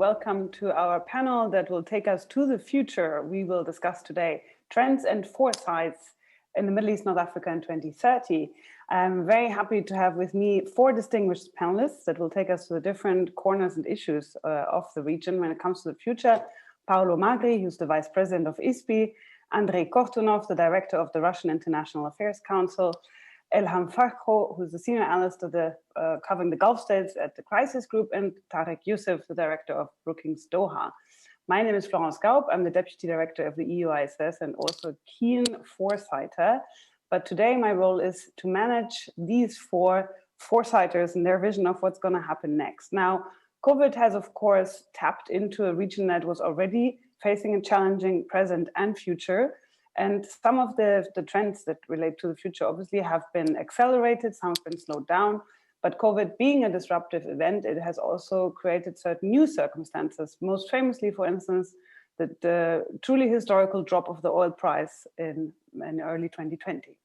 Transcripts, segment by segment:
Welcome to our panel that will take us to the future. We will discuss today trends and foresights in the Middle East, North Africa in 2030. I'm very happy to have with me 4 distinguished panelists that will take us to the different corners and issues of the region when it comes to the future. Paolo Magri, who's the Vice President of ISPI, Andrei Kortunov, the Director of the Russian International Affairs Council, Elham Fakhro, who's the Senior Analyst of the covering the Gulf States at the Crisis Group, and Tarek Youssef, the Director of Brookings Doha. My name is Florence Gaub. I'm the Deputy Director of the EU ISS and also a keen foresighter. But today my role is to manage these 4 foresighters and their vision of what's going to happen next. Now, COVID has, of course, tapped into a region that was already facing a challenging present and future. And some of the trends that relate to the future obviously have been accelerated, some have been slowed down. But COVID being a disruptive event, it has also created certain new circumstances, most famously, for instance, the truly historical drop of the oil price in early 2020.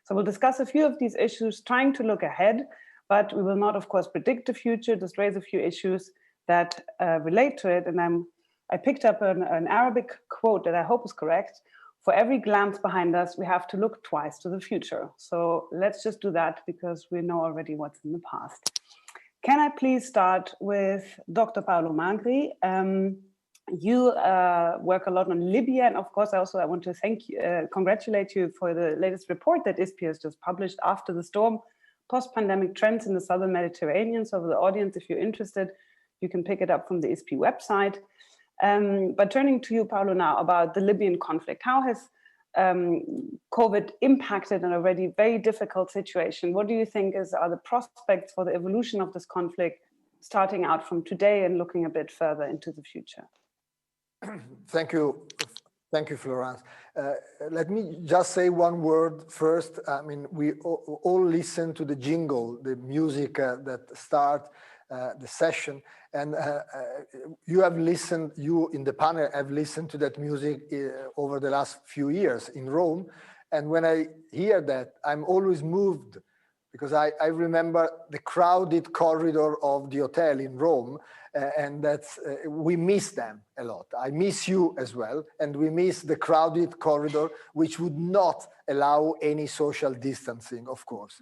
So we'll discuss a few of these issues, trying to look ahead, but we will not, of course, predict the future, just raise a few issues that relate to it. And I picked up an Arabic quote that I hope is correct. For every glance behind us, we have to look twice to the future. So let's just do that because we know already what's in the past. Can I please start with Dr. Paolo Magri? You work a lot on Libya, and of course, I want to congratulate you for the latest report that ISPI has just published after the storm, post-pandemic trends in the southern Mediterranean. So for the audience, if you're interested, you can pick it up from the ISPI website. But turning to you, Paolo, now about the Libyan conflict, how has COVID impacted an already very difficult situation? What do you think are the prospects for the evolution of this conflict, starting out from today and looking a bit further into the future? Thank you, Florence. Let me just say one word first. I mean, we all listen to the jingle, the music that starts the session, and you in the panel have listened to that music over the last few years in Rome. And when I hear that, I'm always moved because I remember the crowded corridor of the hotel in Rome, and we miss them a lot. I miss you as well, and we miss the crowded corridor, which would not allow any social distancing, of course.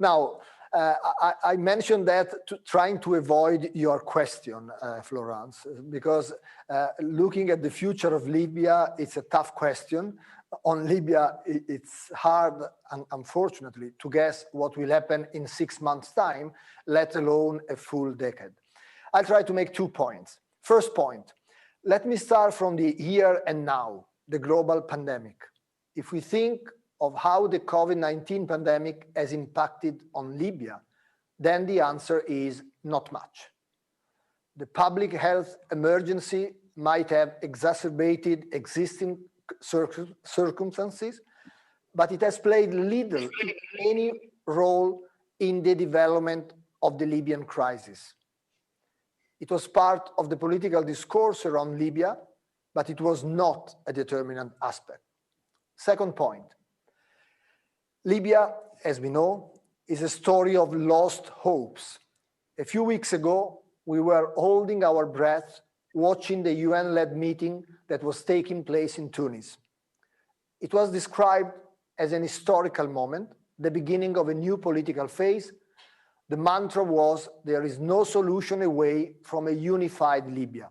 Now, I mentioned that trying to avoid your question, Florence, because looking at the future of Libya, it's a tough question. On Libya, it's hard, unfortunately, to guess what will happen in 6 months' time, let alone a full decade. I'll try to make 2 points. First point, let me start from the here and now, the global pandemic. If we think of how the COVID-19 pandemic has impacted on Libya, then the answer is not much. The public health emergency might have exacerbated existing circumstances, but it has played little, if any, role in the development of the Libyan crisis. It was part of the political discourse around Libya, but it was not a determinant aspect. Second point, Libya, as we know, is a story of lost hopes. A few weeks ago, we were holding our breath watching the UN-led meeting that was taking place in Tunis. It was described as an historical moment, the beginning of a new political phase. The mantra was, there is no solution away from a unified Libya.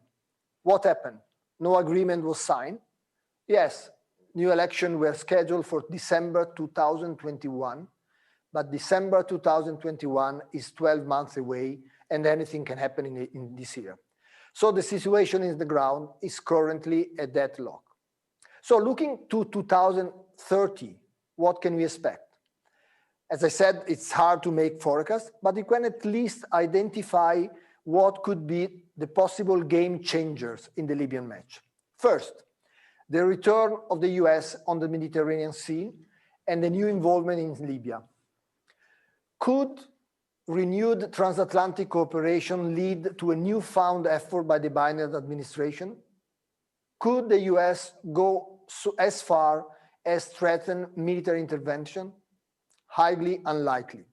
What happened? No agreement was signed. Yes, new elections were scheduled for December 2021, but December 2021 is 12 months away, and anything can happen in this year. So the situation in the ground is currently a deadlock. So looking to 2030, what can we expect? As I said, it's hard to make forecasts, but you can at least identify what could be the possible game changers in the Libyan match. First, the return of the US on the Mediterranean Sea and the new involvement in Libya. Could renewed transatlantic cooperation lead to a newfound effort by the Biden administration? Could the US go as far as threaten military intervention? Highly unlikely,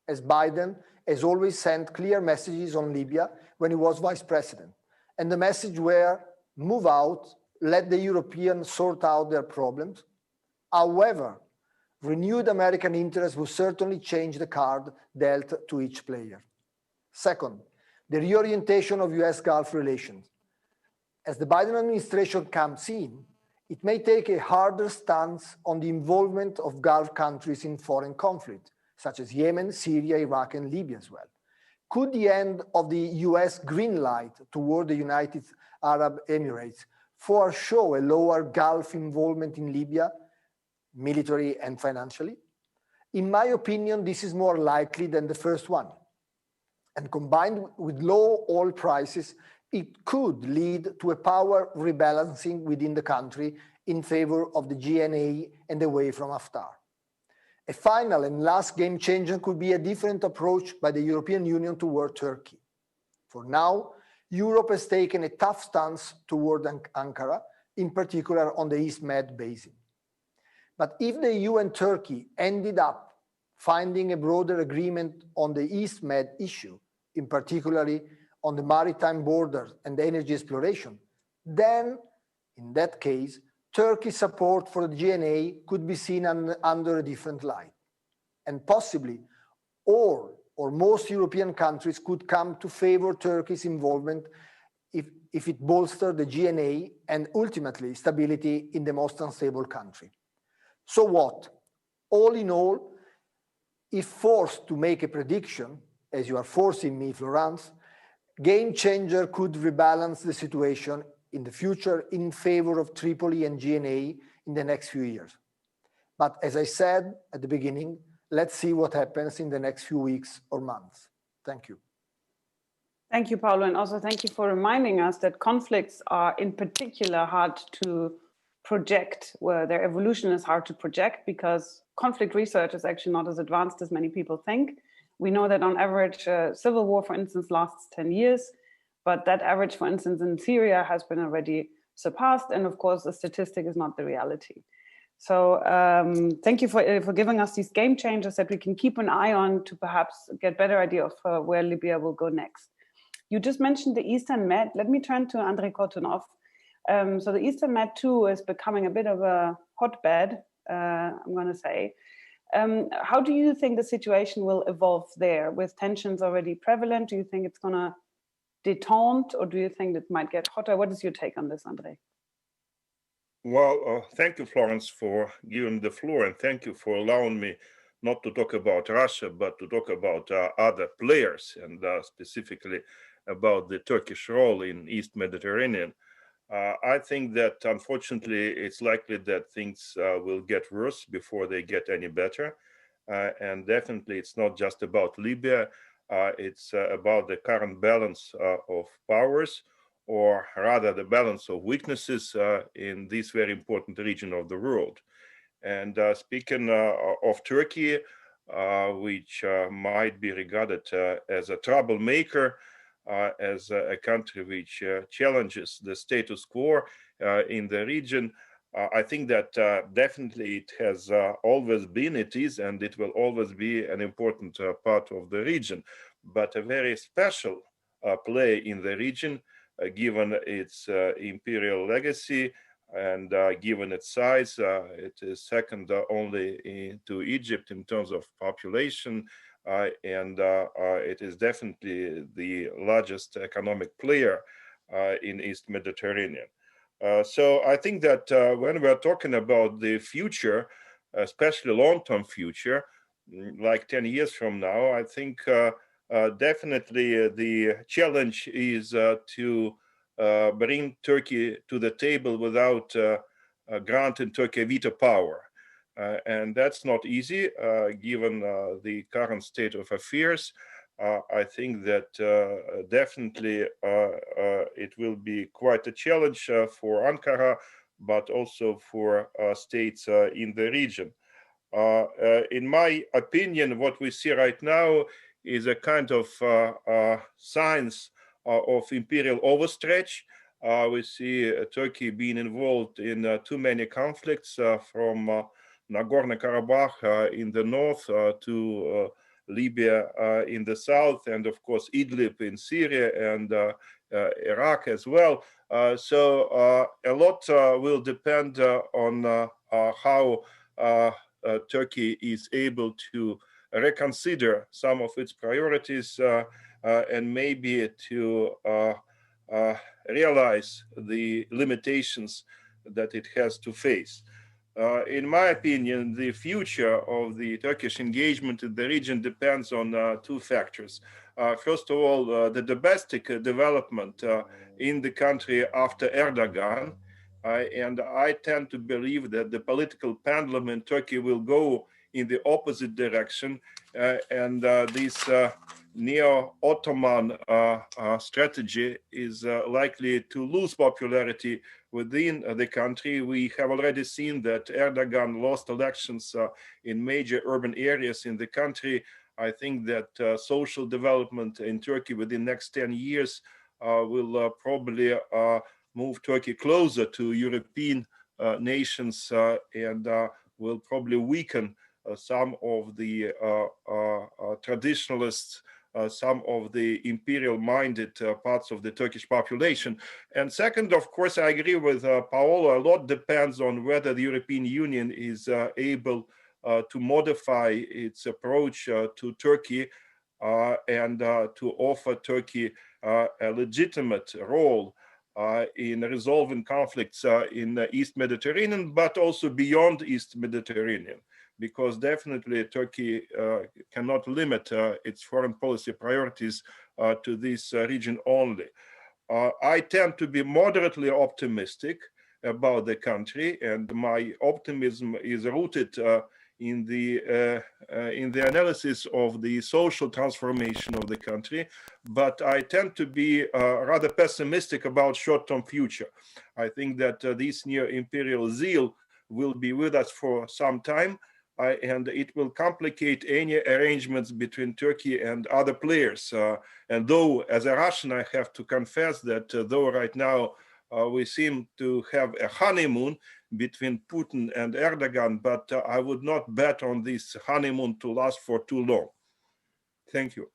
as Biden has always sent clear messages on Libya when he was vice president. And the message were, move out, let the Europeans sort out their problems. However, renewed American interest will certainly change the card dealt to each player. Second, the reorientation of US Gulf relations. As the Biden administration comes in, it may take a harder stance on the involvement of Gulf countries in foreign conflict, such as Yemen, Syria, Iraq, and Libya as well. Could the end of the US green light toward the United Arab Emirates foreshow a lower Gulf involvement in Libya, military and financially? In my opinion, this is more likely than the first one. And combined with low oil prices, it could lead to a power rebalancing within the country in favor of the GNA and away from Haftar. A final and last game changer could be a different approach by the European Union toward Turkey. For now, Europe has taken a tough stance toward Ankara, in particular on the East Med basin. But if the EU and Turkey ended up finding a broader agreement on the East Med issue, in particularly on the maritime borders and energy exploration, then, in that case, Turkey's support for the GNA could be seen under a different light. And possibly all or most European countries could come to favor Turkey's involvement if it bolstered the GNA and ultimately stability in the most unstable country. So what? All in all, if forced to make a prediction, as you are forcing me, Florence, game changer could rebalance the situation in the future in favor of Tripoli and GNA in the next few years. But as I said at the beginning, let's see what happens in the next few weeks or months. Thank you. Thank you, Paolo. And also thank you for reminding us that conflicts are in particular hard to project, where their evolution is hard to project because conflict research is actually not as advanced as many people think. We know that on average, civil war, for instance, lasts 10 years, but that average, for instance, in Syria has been already surpassed. And of course, the statistic is not the reality. So thank you for giving us these game changers that we can keep an eye on to perhaps get a better idea of where Libya will go next. You just mentioned the Eastern Med. Let me turn to Andrei Kortunov. So the Eastern Med too is becoming a bit of a hotbed, I'm going to say. How do you think the situation will evolve there with tensions already prevalent? Do you think it's going to detente, or do you think it might get hotter? What is your take on this, Andrei? Well, thank you, Florence, for giving the floor, and thank you for allowing me not to talk about Russia, but to talk about other players, and specifically about the Turkish role in East Mediterranean. I think that, unfortunately, it's likely that things will get worse before they get any better. And definitely, it's not just about Libya. It's about the current balance of powers, or rather the balance of weaknesses in this very important region of the world. And speaking of Turkey, which might be regarded as a troublemaker, as a country which challenges the status quo in the region, I think that definitely it has always been, it is, and it will always be an important part of the region, but a very special play in the region, given its imperial legacy and given its size. It is second only to Egypt in terms of population, and it is definitely the largest economic player in East Mediterranean. So I think that when we're talking about the future, especially long-term future, like 10 years from now, I think definitely the challenge is to bring Turkey to the table without granting Turkey veto power. And that's not easy, given the current state of affairs. I think that definitely it will be quite a challenge for Ankara, but also for states in the region. In my opinion, what we see right now is a kind of signs of imperial overstretch. We see Turkey being involved in too many conflicts, from Nagorno-Karabakh in the north to Libya in the south, and of course Idlib in Syria, and Iraq as well. So a lot will depend on how Turkey is able to reconsider some of its priorities and maybe to realize the limitations that it has to face. In my opinion, the future of the Turkish engagement in the region depends on two factors. First of all, the domestic development in the country after Erdogan. And I tend to believe that the political pendulum in Turkey will go in the opposite direction. And this neo-Ottoman strategy is likely to lose popularity within the country. We have already seen that Erdogan lost elections in major urban areas in the country. I think that social development in Turkey within the next 10 years will probably move Turkey closer to European nations and will probably weaken some of the traditionalists, some of the imperial-minded parts of the Turkish population. And second, of course, I agree with Paolo, a lot depends on whether the European Union is able to modify its approach to Turkey and to offer Turkey a legitimate role in resolving conflicts in the East Mediterranean, but also beyond East Mediterranean, because definitely Turkey cannot limit its foreign policy priorities to this region only. I tend to be moderately optimistic about the country, and my optimism is rooted in the analysis of the social transformation of the country, but I tend to be rather pessimistic about short-term future. I think that this neo-imperial zeal will be with us for some time, and it will complicate any arrangements between Turkey and other players. And though, as a Russian, I have to confess that though right now we seem to have a honeymoon between Putin and Erdogan, but I would not bet on this honeymoon to last for too long. Thank you.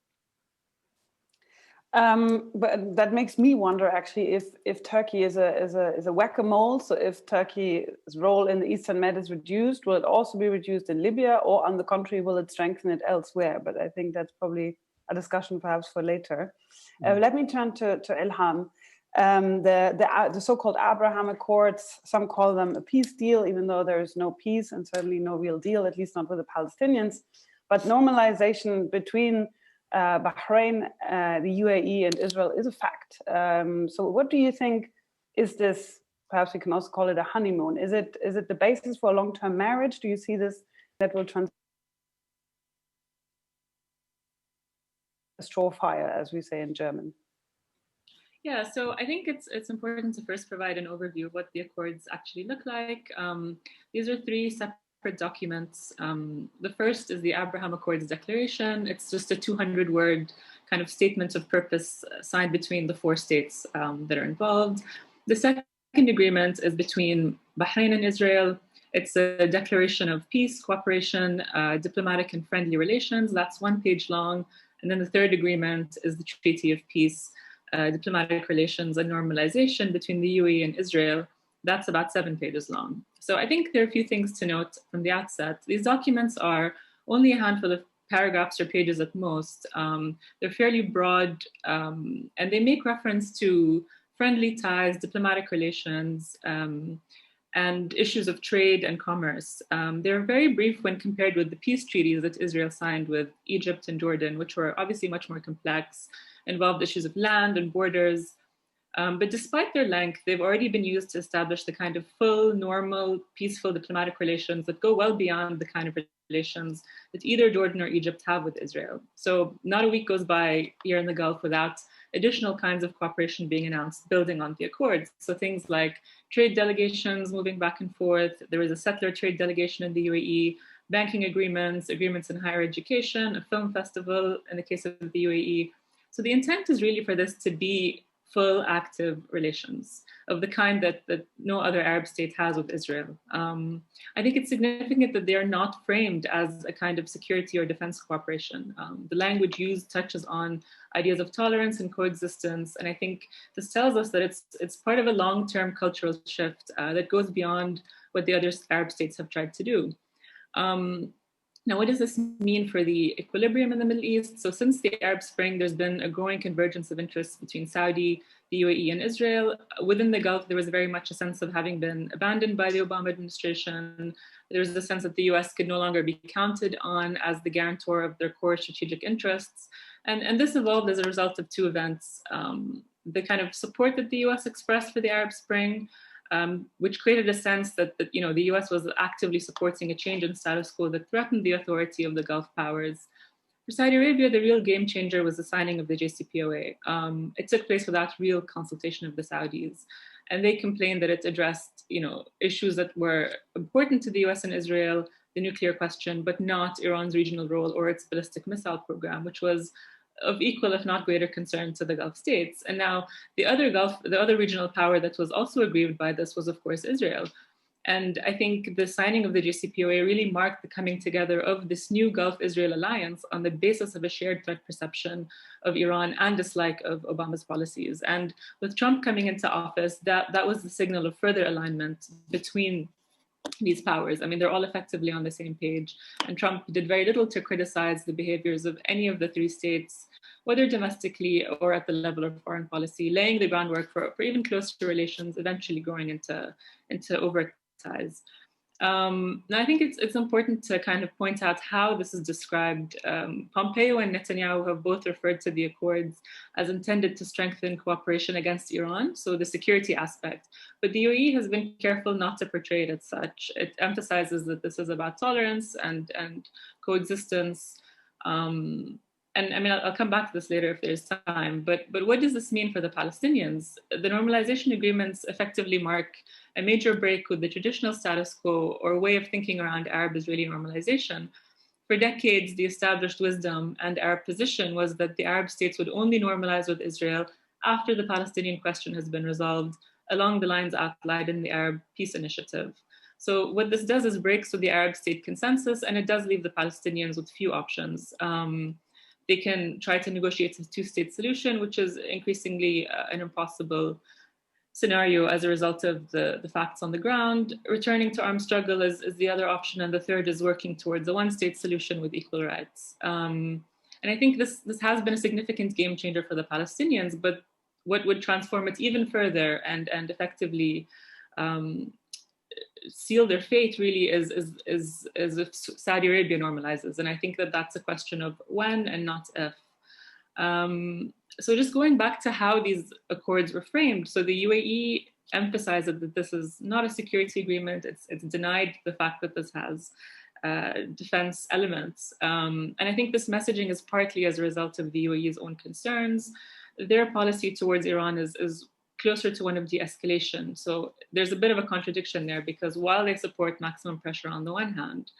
But that makes me wonder, actually, if Turkey is a whack-a-mole. So if Turkey's role in the Eastern Med is reduced, will it also be reduced in Libya, or on the contrary, will it strengthen it elsewhere? But I think that's probably a discussion perhaps for later. Let me turn to Ilham. The so-called Abraham Accords, some call them a peace deal, even though there is no peace and certainly no real deal, at least not with the Palestinians. But normalization between Bahrain, the UAE, and Israel is a fact. So what do you think is this? Perhaps we can also call it a honeymoon. Is it the basis for a long-term marriage? Do you see this that will transform a straw fire, as we say in German? Yeah, so I think it's important to first provide an overview of what the accords actually look like. These are three separate documents. The first is the Abraham Accords Declaration. It's just a 200-word kind of statement of purpose signed between the four states that are involved. The second agreement is between Bahrain and Israel. It's a declaration of peace, cooperation, diplomatic and friendly relations. That's 1 page long. And then the third agreement is the Treaty of Peace, diplomatic relations and normalization between the UAE and Israel. That's about 7 pages long. So I think there are a few things to note from the outset. These documents are only a handful of paragraphs or pages at most. They're fairly broad, and they make reference to friendly ties, diplomatic relations, and issues of trade and commerce. They're very brief when compared with the peace treaties that Israel signed with Egypt and Jordan, which were obviously much more complex, involved issues of land and borders. But despite their length, they've already been used to establish the kind of full, normal, peaceful diplomatic relations that go well beyond the kind of relations that either Jordan or Egypt have with Israel. So not a week goes by here in the Gulf without additional kinds of cooperation being announced, building on the accords. So things like trade delegations moving back and forth. There is a settler trade delegation in the UAE, banking agreements, agreements in higher education, a film festival in the case of the UAE. So the intent is really for this to be full active relations of the kind that no other Arab state has with Israel. I think it's significant that they are not framed as a kind of security or defense cooperation. The language used touches on ideas of tolerance and coexistence, and I think this tells us that it's part of a long-term cultural shift that goes beyond what the other Arab states have tried to do. Now, what does this mean for the equilibrium in the Middle East? So since the Arab Spring, there's been a growing convergence of interests between Saudi, the UAE, and Israel. Within the Gulf, there was very much a sense of having been abandoned by the Obama administration. There was a sense that the US could no longer be counted on as the guarantor of their core strategic interests. And this evolved as a result of two events. The kind of support that the US expressed for the Arab Spring, which created a sense that the US was actively supporting a change in status quo that threatened the authority of the Gulf powers. For Saudi Arabia, the real game changer was the signing of the JCPOA. It took place without real consultation of the Saudis, and they complained that it addressed issues that were important to the US and Israel, the nuclear question, but not Iran's regional role or its ballistic missile program, which was of equal, if not greater, concern to the Gulf states. And now the other regional power that was also aggrieved by this was, of course, Israel. And I think the signing of the JCPOA really marked the coming together of this new Gulf-Israel alliance on the basis of a shared threat perception of Iran and dislike of Obama's policies. And with Trump coming into office, that was the signal of further alignment between these powers. I mean, they're all effectively on the same page. And Trump did very little to criticize the behaviors of any of the three states, whether domestically or at the level of foreign policy, laying the groundwork for even closer relations, eventually growing into overt ties. Now, I think it's important to kind of point out how this is described. Pompeo and Netanyahu have both referred to the accords as intended to strengthen cooperation against Iran, so the security aspect. But the UAE has been careful not to portray it as such. It emphasizes that this is about tolerance and coexistence. And I mean, I'll come back to this later if there's time, but what does this mean for the Palestinians? The normalization agreements effectively mark a major break with the traditional status quo or way of thinking around Arab-Israeli normalization. For decades, the established wisdom and Arab position was that the Arab states would only normalize with Israel after the Palestinian question has been resolved along the lines outlined in the Arab Peace Initiative. So what this does is breaks with the Arab state consensus, and it does leave the Palestinians with few options. They can try to negotiate a two-state solution, which is increasingly an impossible scenario as a result of the facts on the ground. Returning to armed struggle is the other option, and the third is working towards a one-state solution with equal rights. And I think this has been a significant game changer for the Palestinians, but what would transform it even further and effectively seal their fate really is if Saudi Arabia normalizes. And I think that that's a question of when and not if. So just going back to how these accords were framed. So the UAE emphasized that this is not a security agreement. It's denied the fact that this has defense elements. And I think this messaging is partly as a result of the UAE's own concerns. Their policy towards Iran is closer to one of de-escalation. So there's a bit of a contradiction there, because while they support maximum pressure on the one hand,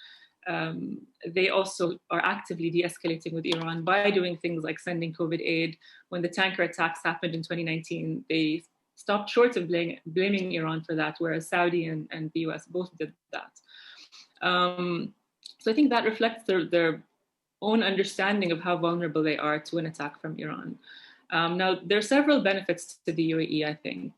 they also are actively de-escalating with Iran by doing things like sending COVID aid. When the tanker attacks happened in 2019, they stopped short of blaming Iran for that, whereas Saudi and the US both did that. So I think that reflects their own understanding of how vulnerable they are to an attack from Iran. Now, there are several benefits to the UAE, I think.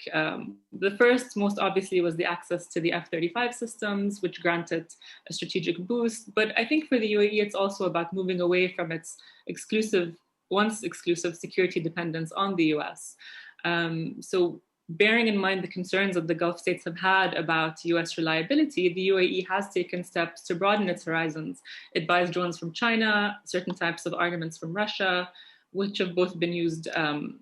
The first, most obviously, was the access to the F-35 systems, which granted a strategic boost. But I think for the UAE, it's also about moving away from its once exclusive security dependence on the US. So bearing in mind the concerns that the Gulf states have had about US reliability, the UAE has taken steps to broaden its horizons. It buys drones from China, certain types of armaments from Russia, which have both been used in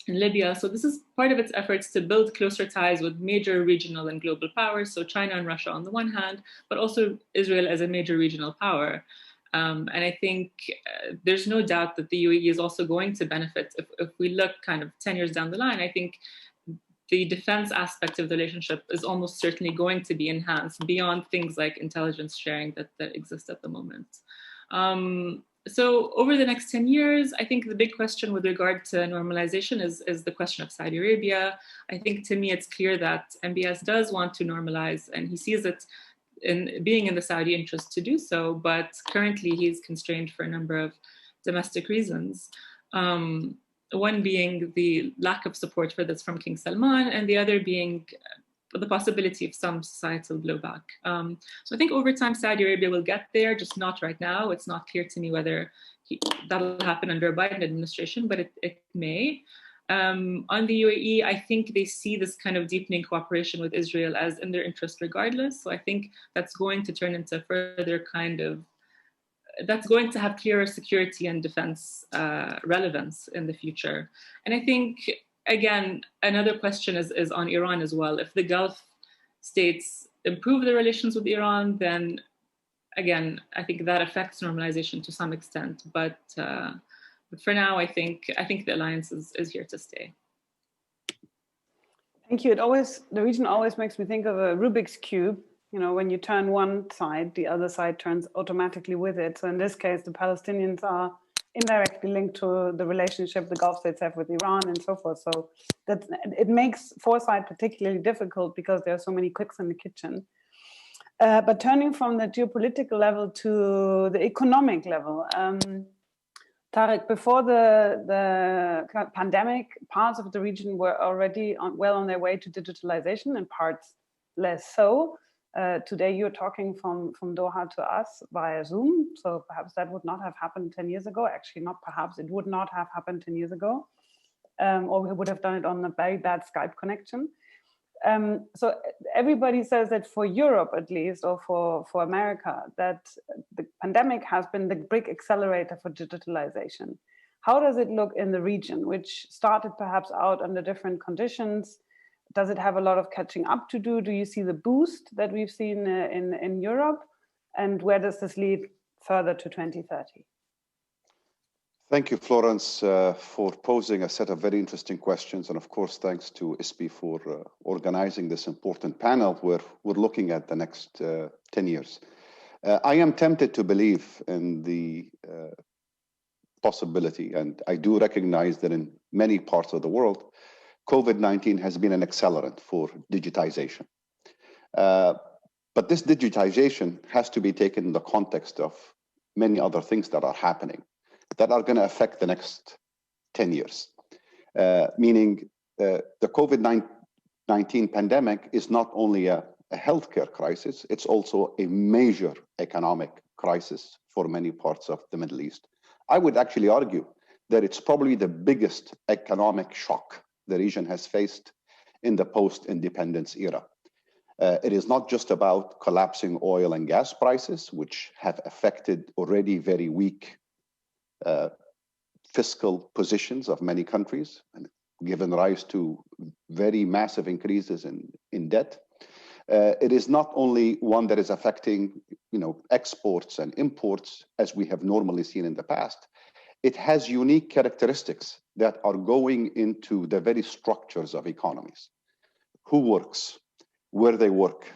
Libya. So this is part of its efforts to build closer ties with major regional and global powers, so China and Russia on the one hand, but also Israel as a major regional power. And I think there's no doubt that the UAE is also going to benefit. If we look kind of 10 years down the line, I think the defense aspect of the relationship is almost certainly going to be enhanced beyond things like intelligence sharing that exist at the moment. So over the next 10 years, I think the big question with regard to normalization is the question of Saudi Arabia. I think to me, it's clear that MBS does want to normalize, and he sees it in being in the Saudi interest to do so, but currently he's constrained for a number of domestic reasons. One being the lack of support for this from King Salman, and the other being the possibility of some societal blowback. So I think over time, Saudi Arabia will get there, just not right now. It's not clear to me whether that'll happen under a Biden administration, but it may. On the UAE, I think they see this kind of deepening cooperation with Israel as in their interest regardless. So I think that's going to turn into further that's going to have clearer security and defense relevance in the future. And I think, again, another question is on Iran as well. If the Gulf states improve their relations with Iran, then again, I think that affects normalization to some extent. But for now, I think the alliance is here to stay. Thank you. The region always makes me think of a Rubik's Cube. You know, when you turn one side, the other side turns automatically with it. So in this case, the Palestinians are indirectly linked to the relationship the Gulf states have with Iran and so forth. So that it makes Foresight particularly difficult because there are so many cooks in the kitchen. But turning from the geopolitical level to the economic level, Tarek, before the pandemic, parts of the region were already well on their way to digitalization and parts less so. Today you're talking from Doha to us via Zoom, so perhaps that would not have happened 10 years ago. Actually, not perhaps, it would not have happened 10 years ago, or we would have done it on a very bad Skype connection. So everybody says that for Europe, at least, or for America, that the pandemic has been the big accelerator for digitalization. How does it look in the region, which started perhaps out under different conditions? Does it have a lot of catching up to do? Do you see the boost that we've seen in Europe? And where does this lead further to 2030? Thank you, Florence, for posing a set of very interesting questions. And of course, thanks to ISPI for organizing this important panel where we're looking at the next 10 years. I am tempted to believe in the possibility, and I do recognize that in many parts of the world, COVID-19 has been an accelerant for digitization. But this digitization has to be taken in the context of many other things that are happening that are going to affect the next 10 years. Meaning the COVID-19 pandemic is not only a healthcare crisis, it's also a major economic crisis for many parts of the Middle East. I would actually argue that it's probably the biggest economic shock the region has faced in the post-independence era. It is not just about collapsing oil and gas prices, which have affected already very weak fiscal positions of many countries and given rise to very massive increases in debt. It is not only one that is affecting, exports and imports as we have normally seen in the past. It has unique characteristics that are going into the very structures of economies. Who works, where they work,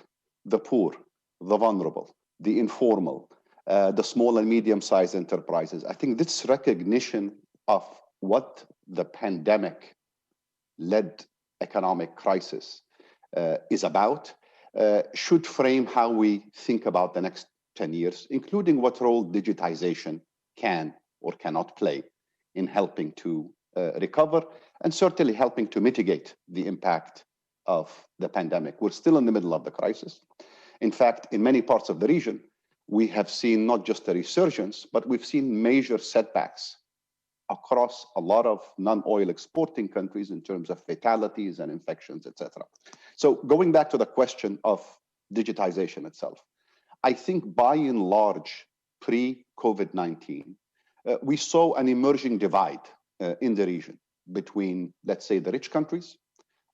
the poor, the vulnerable, the informal, the small and medium-sized enterprises. I think this recognition of what the pandemic-led economic crisis is about should frame how we think about the next 10 years, including what role digitization can or cannot play in helping to recover and certainly helping to mitigate the impact of the pandemic. We're still in the middle of the crisis. In fact, in many parts of the region, we have seen not just a resurgence, but we've seen major setbacks across a lot of non-oil exporting countries in terms of fatalities and infections, etc. So going back to the question of digitization itself, I think by and large, pre-COVID-19, we saw an emerging divide in the region between, let's say, the rich countries,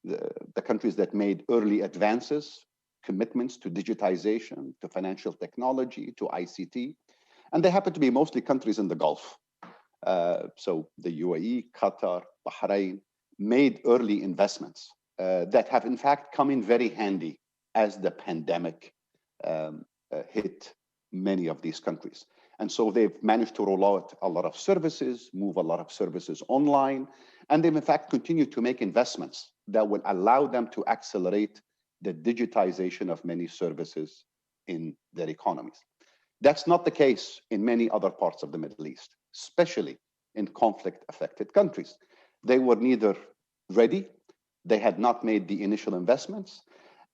the countries that made early advances, commitments to digitization, to financial technology, to ICT, and they happen to be mostly countries in the Gulf. So the UAE, Qatar, Bahrain made early investments that have in fact come in very handy as the pandemic hit many of these countries. And so they've managed to roll out a lot of services, move a lot of services online, and they've in fact continued to make investments that will allow them to accelerate the digitization of many services in their economies. That's not the case in many other parts of the Middle East, especially in conflict-affected countries. They were neither ready, they had not made the initial investments,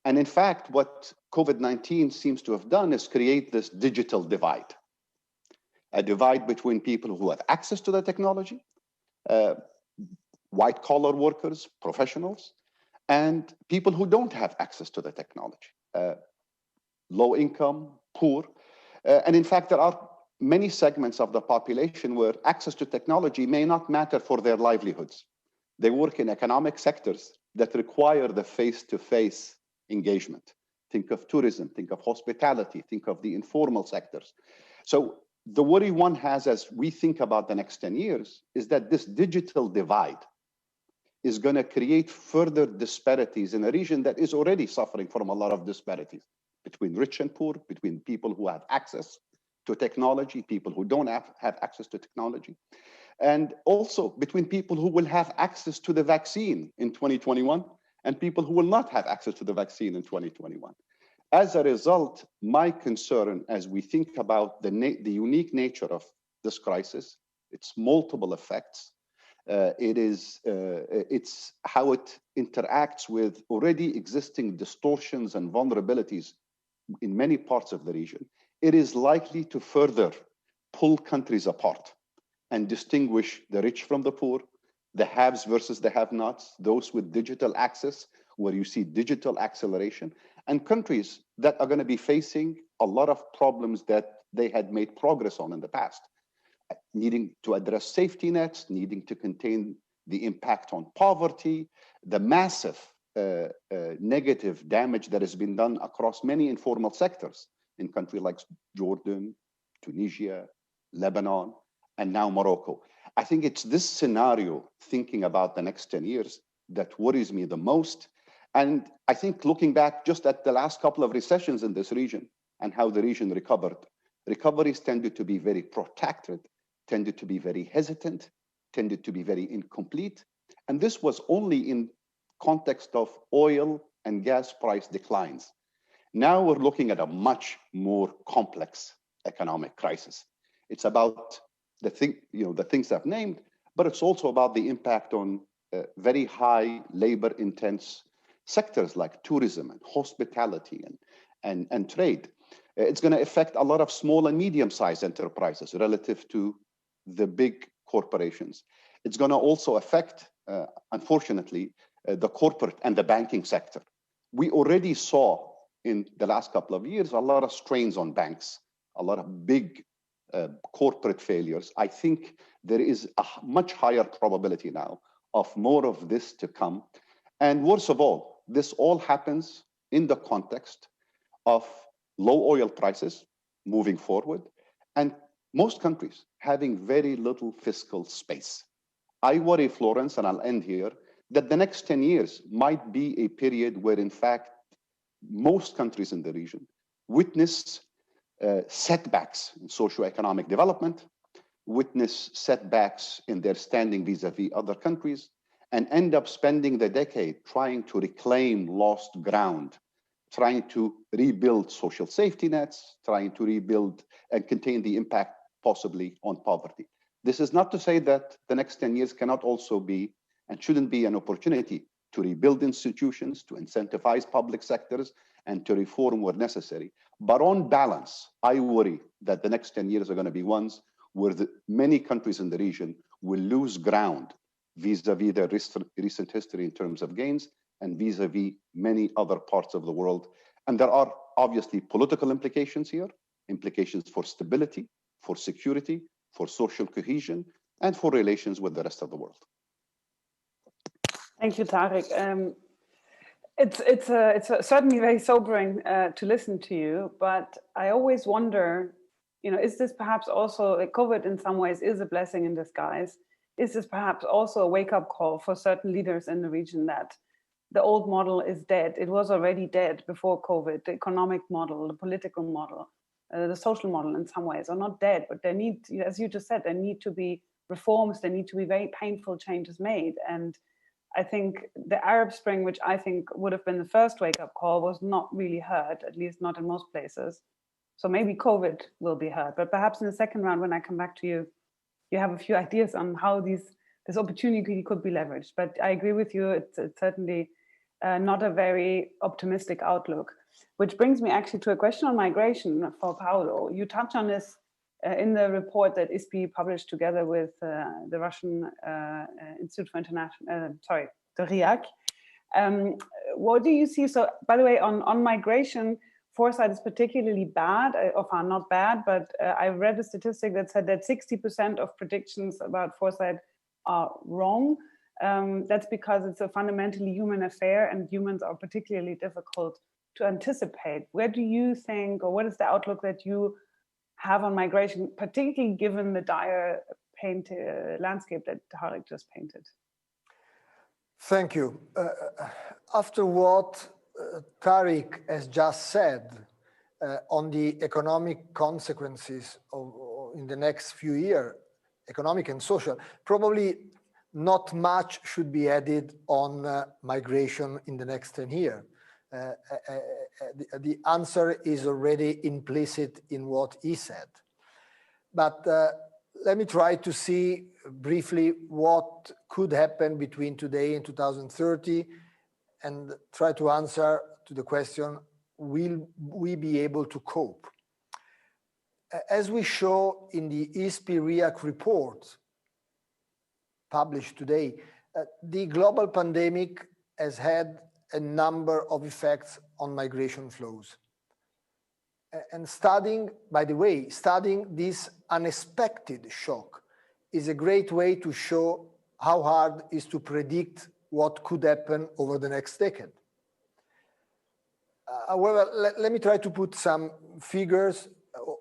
and in fact, what COVID-19 seems to have done is create this digital divide, a divide between people who have access to the technology, white-collar workers, professionals, and people who don't have access to the technology, low income, poor. And in fact, there are many segments of the population where access to technology may not matter for their livelihoods. They work in economic sectors that require the face-to-face engagement. Think of tourism, think of hospitality, think of the informal sectors. So the worry one has as we think about the next 10 years is that this digital divide is going to create further disparities in a region that is already suffering from a lot of disparities between rich and poor, between people who have access to technology, people who don't have access to technology, and also between people who will have access to the vaccine in 2021 and people who will not have access to the vaccine in 2021. As a result, my concern as we think about the unique nature of this crisis, its multiple effects, it's how it interacts with already existing distortions and vulnerabilities in many parts of the region. It is likely to further pull countries apart and distinguish the rich from the poor, the haves versus the have-nots, those with digital access, where you see digital acceleration, and countries that are going to be facing a lot of problems that they had made progress on in the past, needing to address safety nets, needing to contain the impact on poverty, the massive negative damage that has been done across many informal sectors in countries like Jordan, Tunisia, Lebanon, and now Morocco. I think it's this scenario, thinking about the next 10 years, that worries me the most. And I think looking back just at the last couple of recessions in this region and how the region recovered, recoveries tended to be very protracted, tended to be very hesitant, tended to be very incomplete. And this was only in context of oil and gas price declines. Now we're looking at a much more complex economic crisis. It's about the things I've named, but it's also about the impact on very high labor-intense sectors like tourism and hospitality and trade. It's going to affect a lot of small and medium-sized enterprises relative to the big corporations. It's going to also affect, unfortunately, the corporate and the banking sector. We already saw in the last couple of years a lot of strains on banks, a lot of big corporate failures. I think there is a much higher probability now of more of this to come. And worst of all, this all happens in the context of low oil prices moving forward and most countries having very little fiscal space. I worry, Florence, and I'll end here, that the next 10 years might be a period where, in fact, most countries in the region witness setbacks in socioeconomic development, witness setbacks in their standing vis-a-vis other countries, and end up spending the decade trying to reclaim lost ground, trying to rebuild social safety nets, trying to rebuild and contain the impact possibly on poverty. This is not to say that the next 10 years cannot also be and shouldn't be an opportunity to rebuild institutions, to incentivize public sectors, and to reform where necessary. But on balance, I worry that the next 10 years are going to be ones where many countries in the region will lose ground vis-a-vis their recent history in terms of gains and vis-a-vis many other parts of the world. And there are obviously political implications here, implications for stability, for security, for social cohesion, and for relations with the rest of the world. Thank you, Tariq. It's certainly very sobering to listen to you, but I always wonder, is this perhaps also, COVID in some ways is a blessing in disguise? Is this perhaps also a wake-up call for certain leaders in the region that the old model is dead? It was already dead before COVID, the economic model, the political model. the social model in some ways, or not dead, but there need, as you just said, there need to be reforms, there need to be very painful changes made. And I think the Arab Spring, which I think would have been the first wake-up call, was not really heard, at least not in most places. So maybe COVID will be heard, but perhaps in the second round, when I come back to you, you have a few ideas on how this opportunity could be leveraged. But I agree with you, it's certainly not a very optimistic outlook, which brings me actually to a question on migration for Paolo. You touch on this in the report that ISPI published together with the Russian Institute for International, the RIAC. What do you see? So, by the way, on migration, Foresight is particularly bad, or not bad, but I read a statistic that said that 60% of predictions about Foresight are wrong. That's because it's a fundamentally human affair, and humans are particularly difficult to anticipate. Where do you think, or what is the outlook that you have on migration, particularly given the dire landscape that Tarek just painted? Thank you. After what Tarek has just said on the economic consequences in the next few years, economic and social, probably not much should be added on migration in the next 10 years. The answer is already implicit in what he said. But let me try to see briefly what could happen between today and 2030 and try to answer to the question, will we be able to cope? As we show in the ISPI RIAC report published today, the global pandemic has had a number of effects on migration flows. And by the way, studying this unexpected shock is a great way to show how hard it is to predict what could happen over the next decade. However, let me try to put some figures,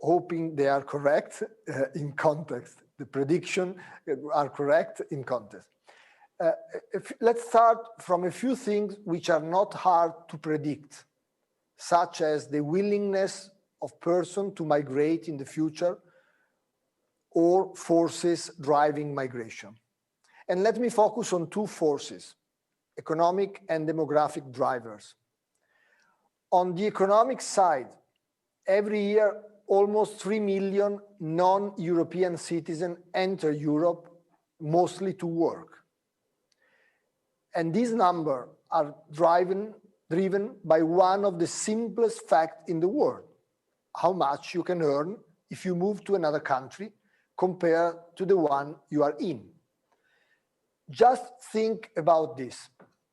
hoping they are correct in context. The predictions are correct in context. Let's start from a few things which are not hard to predict, such as the willingness of persons to migrate in the future or forces driving migration. And let me focus on two forces, economic and demographic drivers. On the economic side, every year, almost 3 million non-European citizens enter Europe, mostly to work. And these numbers are driven by one of the simplest facts in the world: how much you can earn if you move to another country compared to the one you are in. Just think about this.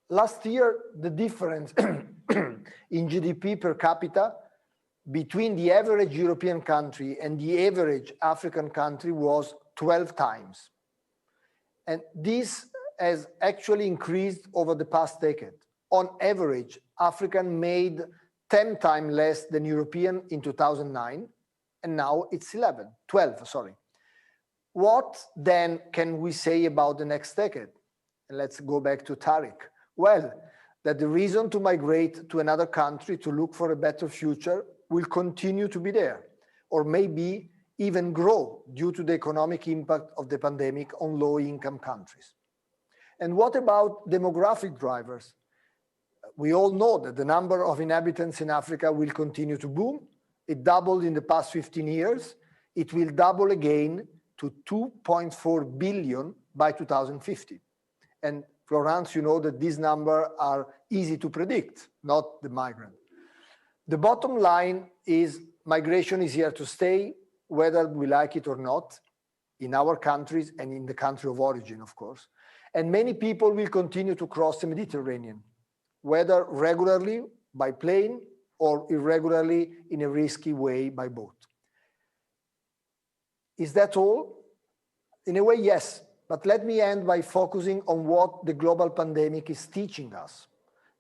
Last year, the difference in GDP per capita between the average European country and the average African country was 12 times. And this has actually increased over the past decade. On average, African made 10 times less than European in 2009, and now it's 12, sorry. What then can we say about the next decade? And let's go back to Tarek. Well, that the reason to migrate to another country to look for a better future will continue to be there, or maybe even grow due to the economic impact of the pandemic on low-income countries. And what about demographic drivers? We all know that the number of inhabitants in Africa will continue to boom. It doubled in the past 15 years. It will double again to 2.4 billion by 2050. And Florence, you know that these numbers are easy to predict, not the migrant. The bottom line is migration is here to stay, whether we like it or not, in our countries and in the country of origin, of course. And many people will continue to cross the Mediterranean, whether regularly by plane or irregularly in a risky way by boat. Is that all? In a way, yes. But let me end by focusing on what the global pandemic is teaching us.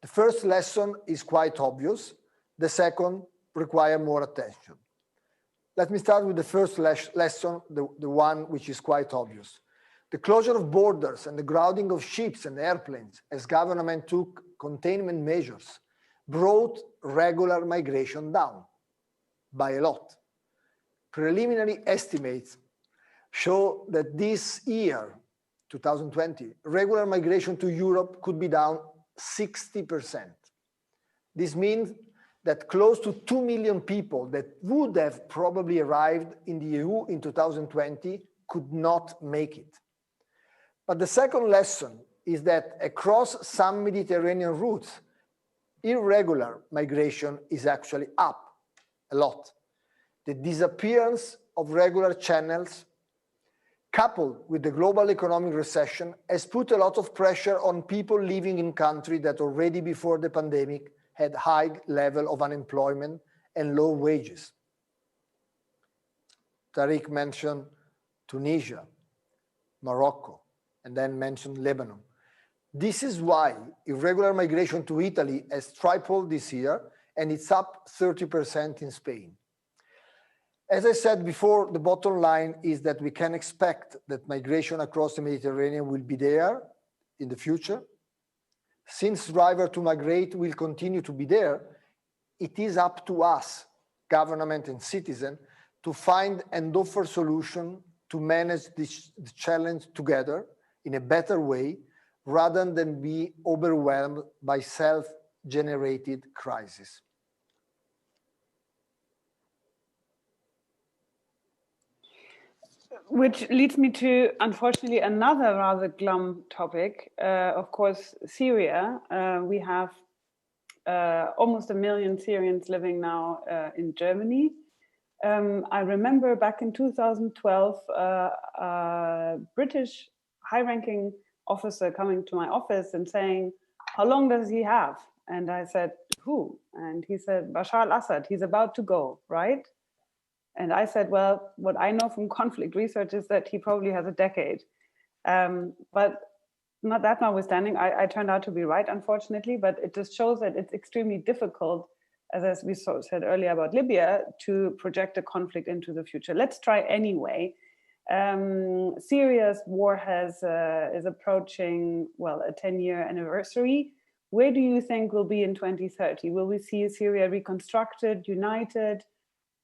The first lesson is quite obvious. The second requires more attention. Let me start with the first lesson, the one which is quite obvious. The closure of borders and the grounding of ships and airplanes as government took containment measures brought regular migration down by a lot. preliminary estimates show that this year, 2020, regular migration to Europe could be down 60%. This means that close to 2 million people that would have probably arrived in the EU in 2020 could not make it. But the second lesson is that across some Mediterranean routes, irregular migration is actually up a lot. The disappearance of regular channels, coupled with the global economic recession, has put a lot of pressure on people living in countries that already before the pandemic had high level of unemployment and low wages. Tariq mentioned Tunisia, Morocco, and then mentioned Lebanon. This is why irregular migration to Italy has tripled this year, and it's up 30% in Spain. As I said before, the bottom line is that we can expect that migration across the Mediterranean will be there in the future. Since drivers to migrate will continue to be there, it is up to us, government and citizen, to find and offer solutions to manage this challenge together in a better way, rather than be overwhelmed by self-generated crisis. Which leads me to, unfortunately, another rather glum topic. Of course, Syria. We have almost 1 million Syrians living now in Germany. I remember back in 2012, a British high-ranking officer coming to my office and saying, "How long does he have?" And I said, "Who?" And he said, "Bashar al-Assad, he's about to go, right?" And I said, well, what I know from conflict research is that he probably has a decade. But not that notwithstanding, I turned out to be right, unfortunately, but it just shows that it's extremely difficult, as we said earlier about Libya, to project a conflict into the future. Let's try anyway. Syria's war is approaching, well, a 10-year anniversary. Where do you think we'll be in 2030? Will we see Syria reconstructed, united,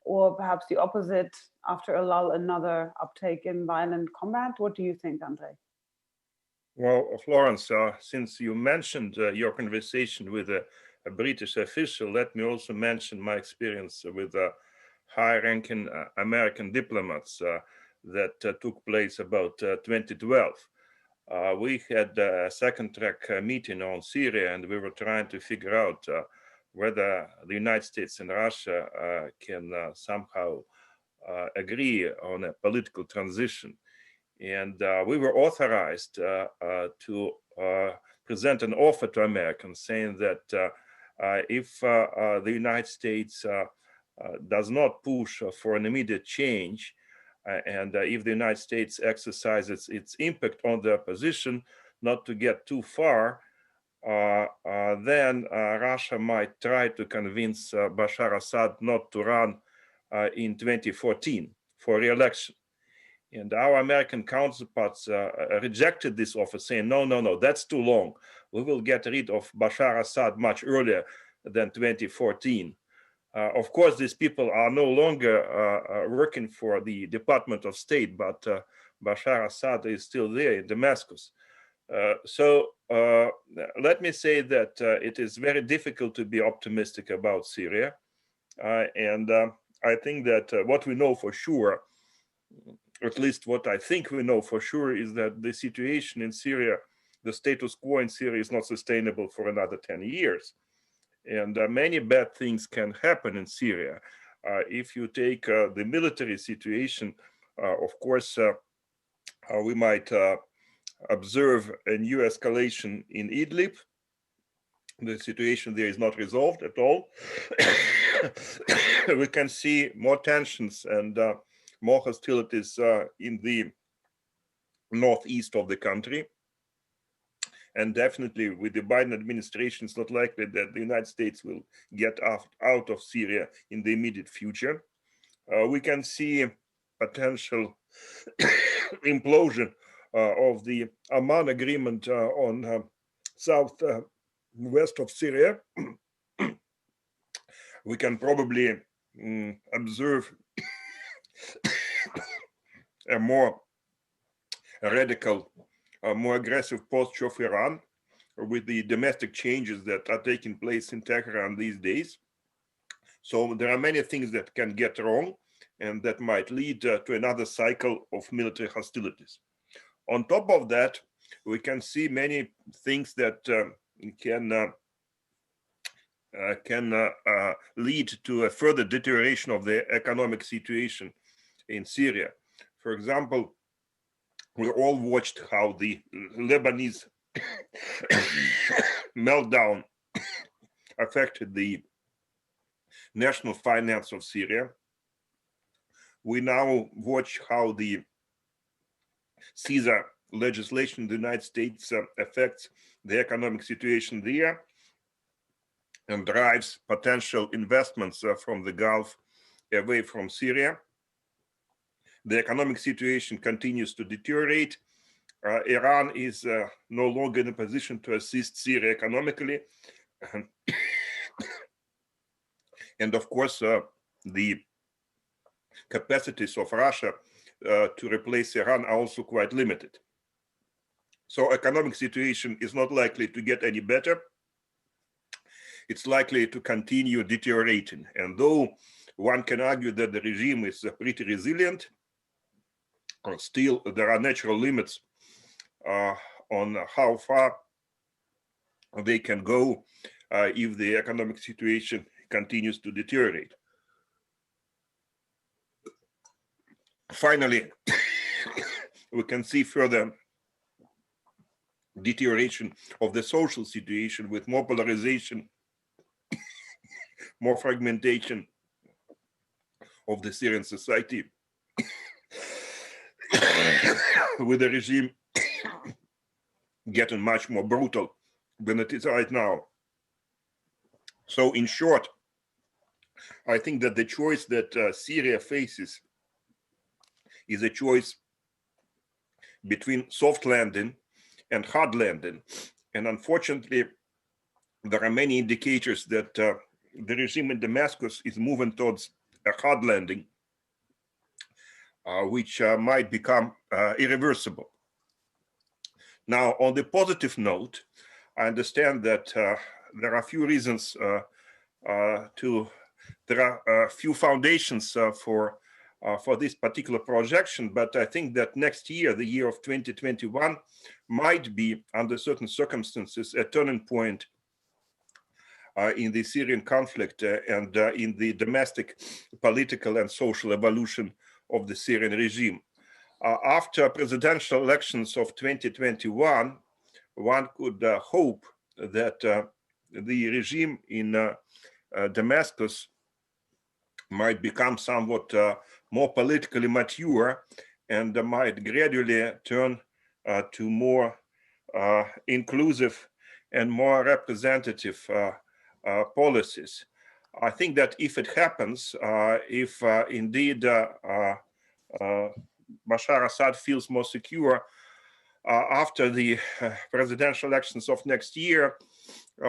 or perhaps the opposite, after a lull, another uptake in violent combat? What do you think, Andre? Well, Florence, since you mentioned your conversation with a British official, let me also mention my experience with high-ranking American diplomats that took place about 2012. We had a second-track meeting on Syria, and we were trying to figure out whether the United States and Russia can somehow agree on a political transition. And we were authorized to present an offer to Americans saying that if the United States does not push for an immediate change, and if the United States exercises its impact on the opposition, not to get too far, then Russia might try to convince Bashar Assad not to run in 2014 for re-election. And our American counterparts rejected this offer, saying, no, that's too long. We will get rid of Bashar Assad much earlier than 2014. Of course, these people are no longer working for the Department of State, but Bashar Assad is still there in Damascus. So let me say that it is very difficult to be optimistic about Syria. And I think that what we know for sure, at least what I think we know for sure, is that the situation in Syria, the status quo in Syria, is not sustainable for another 10 years. And many bad things can happen in Syria. If you take the military situation, of course, we might observe a new escalation in Idlib. The situation there is not resolved at all. We can see more tensions and more hostilities in the northeast of the country. And definitely with the Biden administration, it's not likely that the United States will get out of Syria in the immediate future. We can see potential implosion of the Amman agreement on southwest of Syria. We can probably observe a more radical, more aggressive posture of Iran, with the domestic changes that are taking place in Tehran these days. So there are many things that can get wrong and that might lead to another cycle of military hostilities. On top of that, we can see many things that can lead to a further deterioration of the economic situation in Syria. For example, we all watched how the Lebanese meltdown affected the national finance of Syria. We now watch how the Caesar legislation in the United States affects the economic situation there and drives potential investments from the Gulf away from Syria. The economic situation continues to deteriorate. Iran is no longer in a position to assist Syria economically. And of course, the capacities of Russia to replace Iran are also quite limited. So economic situation is not likely to get any better. It's likely to continue deteriorating. And though one can argue that the regime is pretty resilient, still there are natural limits on how far they can go if the economic situation continues to deteriorate. Finally, we can see further deterioration of the social situation with more polarization, more fragmentation of the Syrian society, with the regime getting much more brutal than it is right now. So in short, I think that the choice that Syria faces is a choice between soft landing and hard landing. And unfortunately, there are many indicators that the regime in Damascus is moving towards a hard landing, which might become irreversible. Now, on the positive note, I understand that there are a few reasons there are a few foundations for this particular projection, but I think that next year, the year of 2021, might be, under certain circumstances, a turning point in the Syrian conflict and in the domestic political and social evolution of the Syrian regime. After presidential elections of 2021, one could hope that the regime in Damascus might become somewhat more politically mature and might gradually turn to more inclusive and more representative policies. I think that if it happens, if indeed Bashar Assad feels more secure after the presidential elections of next year,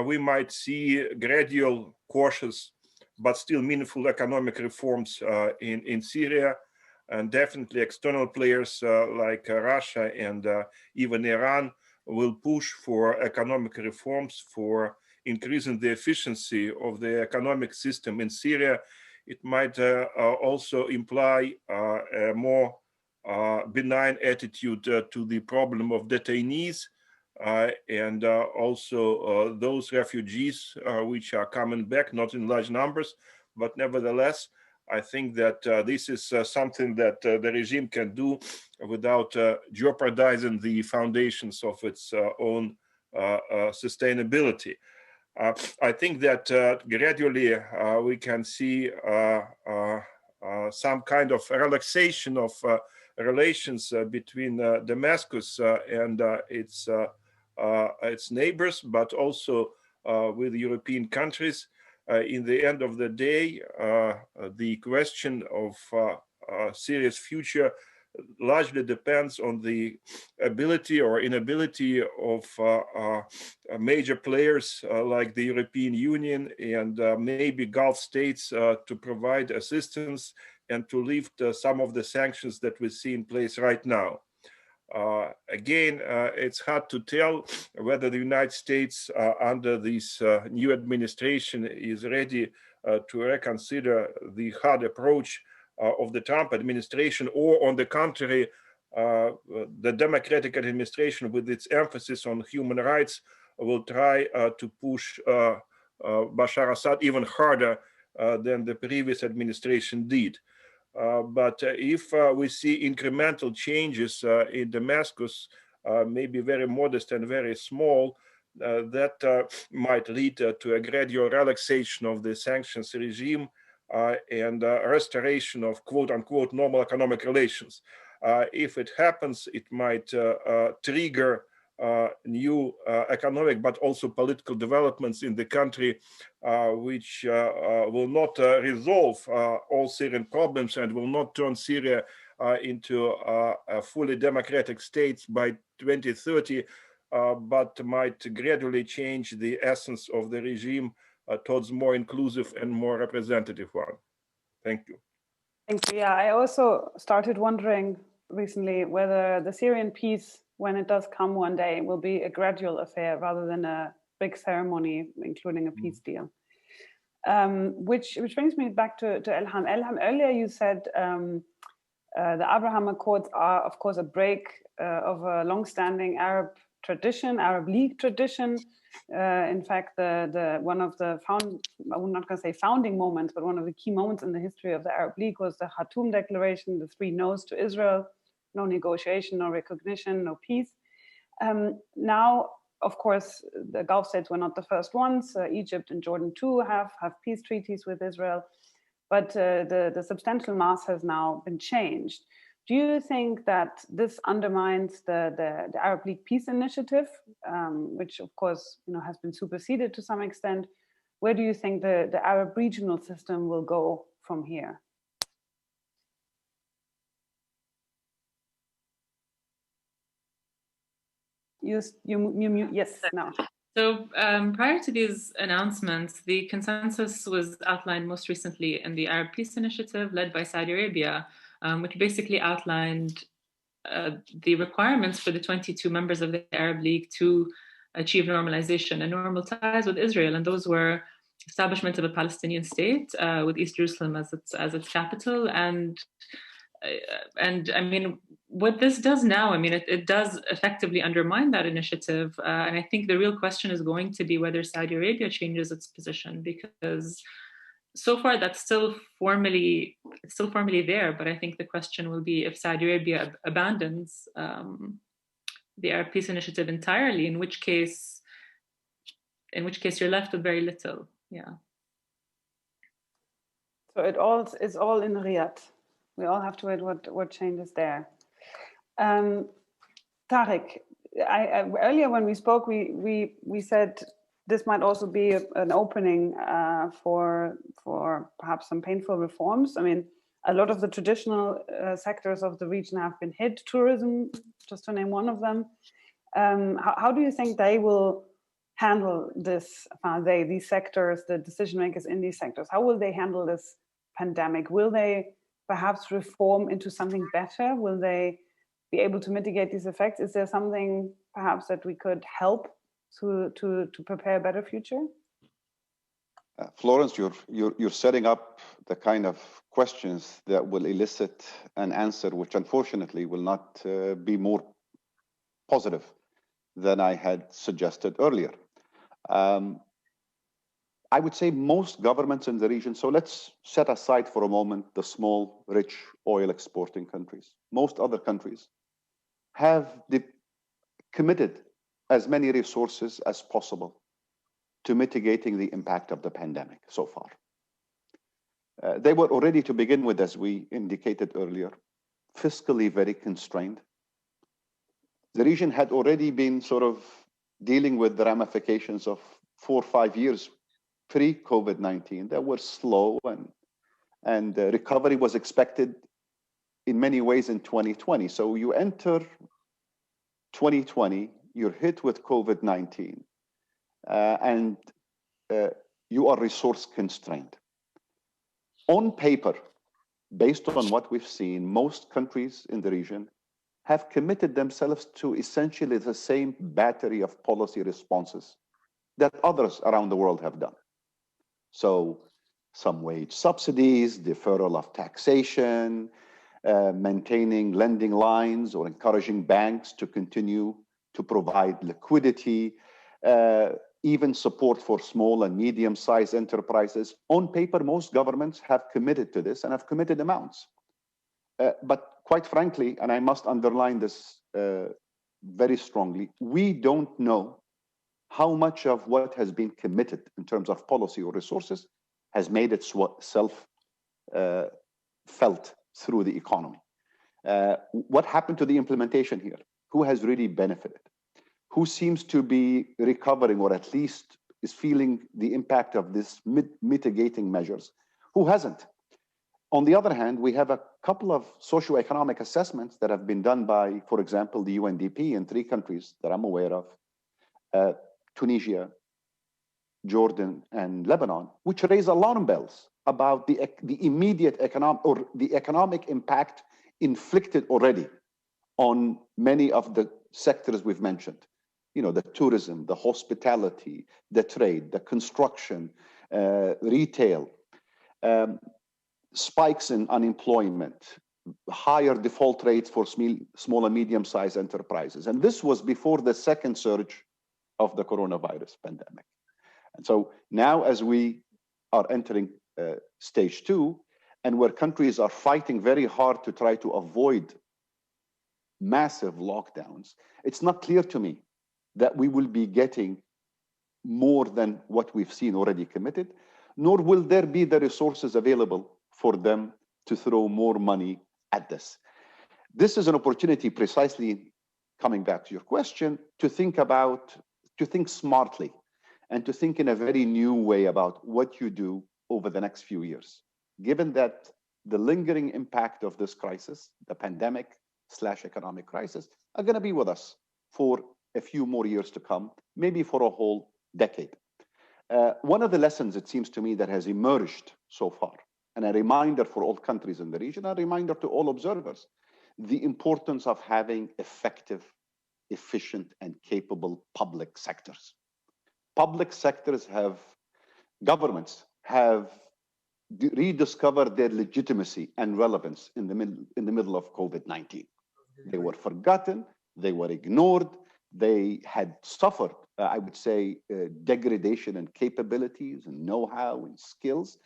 we might see gradual, cautious, but still meaningful economic reforms in Syria, and definitely external players like Russia and even Iran will push for economic reforms, for increasing the efficiency of the economic system in Syria. It might also imply a more benign attitude to the problem of detainees and also those refugees which are coming back, not in large numbers, but nevertheless, I think that this is something that the regime can do without jeopardizing the foundations of its own sustainability. I think that gradually we can see some kind of relaxation of relations between Damascus and its neighbors, but also with European countries. In the end of the day, the question of Syria's future largely depends on the ability or inability of major players like the European Union and maybe Gulf states to provide assistance and to lift some of the sanctions that we see in place right now. Again, it's hard to tell whether the United States under this new administration is ready to reconsider the hard approach of the Trump administration, or on the contrary, the Democratic administration, with its emphasis on human rights, will try to push Bashar Assad even harder than the previous administration did. But if we see incremental changes in Damascus, maybe very modest and very small, that might lead to a gradual relaxation of the sanctions regime and restoration of quote-unquote normal economic relations. If it happens, it might trigger new economic but also political developments in the country, which will not resolve all Syrian problems and will not turn Syria into a fully democratic state by 2030, but might gradually change the essence of the regime towards more inclusive and more representative one. Thank you. Thank you. Yeah, I also started wondering recently whether the Syrian peace, when it does come one day, will be a gradual affair rather than a big ceremony, including a peace deal. Which brings me back to Elham. Elham, earlier you said the Abraham Accords are, of course, a break of a long-standing Arab tradition, Arab League tradition. In fact, one of the I'm not going to say founding moments, but one of the key moments in the history of the Arab League was the Khartoum Declaration, the 3 no's to Israel: no negotiation, no recognition, no peace. Now, of course, the Gulf states were not the first ones. Egypt and Jordan too have peace treaties with Israel, but the substantial mass has now been changed. Do you think that this undermines the Arab League Peace Initiative, which of course has been superseded to some extent? Where do you think the Arab regional system will go from here? Yes, now. So prior to these announcements, the consensus was outlined most recently in the Arab Peace Initiative led by Saudi Arabia, which basically outlined the requirements for the 22 members of the Arab League to achieve normalization and normal ties with Israel. And those were establishment of a Palestinian state with East Jerusalem as its capital. And I mean, what this does now, I mean, it does effectively undermine that initiative. And I think the real question is going to be whether Saudi Arabia changes its position, because so far that's still formally there. But I think the question will be if Saudi Arabia abandons the Arab Peace Initiative entirely, in which case you're left with very little. Yeah. So it's all in Riyadh. We all have to wait what changes there. Tariq, earlier when we spoke, we said this might also be an opening for perhaps some painful reforms. I mean, a lot of the traditional sectors of the region have been hit. Tourism, just to name one of them. How do you think they will handle this? These sectors, the decision makers in these sectors, how will they handle this pandemic? Will they perhaps reform into something better? Will they be able to mitigate these effects? Is there something perhaps that we could help to prepare a better future? Florence, you're setting up the kind of questions that will elicit an answer which unfortunately will not be more positive than I had suggested earlier. I would say most governments in the region, so let's set aside for a moment the small, rich oil exporting countries. Most other countries have committed as many resources as possible to mitigating the impact of the pandemic so far. They were already, to begin with, as we indicated earlier, fiscally very constrained. The region had already been sort of dealing with the ramifications of 4 or 5 years pre-COVID-19 that were slow, and recovery was expected in many ways in 2020. So you enter 2020, you're hit with COVID-19, and you are resource constrained. On paper, based on what we've seen, most countries in the region have committed themselves to essentially the same battery of policy responses that others around the world have done. So some wage subsidies, deferral of taxation, maintaining lending lines or encouraging banks to continue to provide liquidity, even support for small and medium-sized enterprises. On paper, most governments have committed to this and have committed amounts. But quite frankly, and I must underline this very strongly, we don't know how much of what has been committed in terms of policy or resources has made itself felt through the economy. What happened to the implementation here? Who has really benefited? Who seems to be recovering, or at least is feeling the impact of this mitigating measures? Who hasn't? On the other hand, we have a couple of socioeconomic assessments that have been done by, for example, the UNDP in 3 countries that I'm aware of, Tunisia, Jordan, and Lebanon, which raise alarm bells about the immediate economic impact inflicted already on many of the sectors we've mentioned. You know, the tourism, the hospitality, the trade, the construction, retail, spikes in unemployment, higher default rates for small and medium-sized enterprises. And this was before the second surge of the coronavirus pandemic. And so now, as we are entering stage 2, and where countries are fighting very hard to try to avoid massive lockdowns, it's not clear to me that we will be getting more than what we've seen already committed, nor will there be the resources available for them to throw more money at this. This is an opportunity, precisely coming back to your question, to think smartly and to think in a very new way about what you do over the next few years, given that the lingering impact of this crisis, the pandemic/economic crisis, are going to be with us for a few more years to come, maybe for a whole decade. One of the lessons, it seems to me, that has emerged so far, and a reminder for all countries in the region, a reminder to all observers, the importance of having effective, efficient, and capable public sectors. Public sectors governments have rediscovered their legitimacy and relevance in the middle of COVID-19. They were forgotten, they were ignored, they had suffered, I would say, degradation in capabilities and know-how and skills.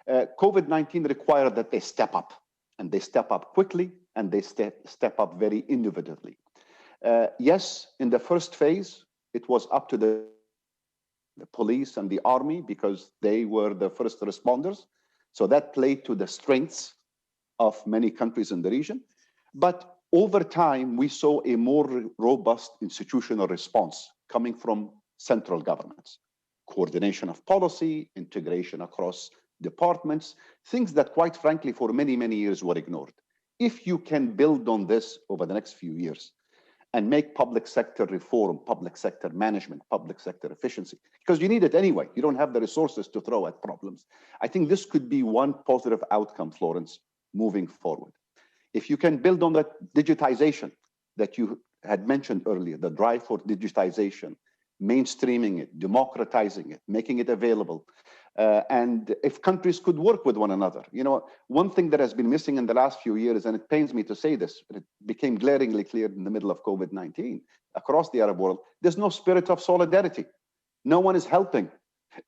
COVID-19 required that they step up, and they step up quickly, and they step up very innovatively. Yes, in the first phase, it was up to the police and the army because they were the first responders. So that played to the strengths of many countries in the region. But over time, we saw a more robust institutional response coming from central governments. Coordination of policy, integration across departments, things that, quite frankly, for many, many years were ignored. If you can build on this over the next few years and make public sector reform, public sector management, public sector efficiency, because you need it anyway, you don't have the resources to throw at problems. I think this could be one positive outcome, Florence, moving forward. If you can build on that digitization that you had mentioned earlier, the drive for digitization, mainstreaming it, democratizing it, making it available, and if countries could work with one another. You know, one thing that has been missing in the last few years, and it pains me to say this, but it became glaringly clear in the middle of COVID-19 across the Arab world, there's no spirit of solidarity. No one is helping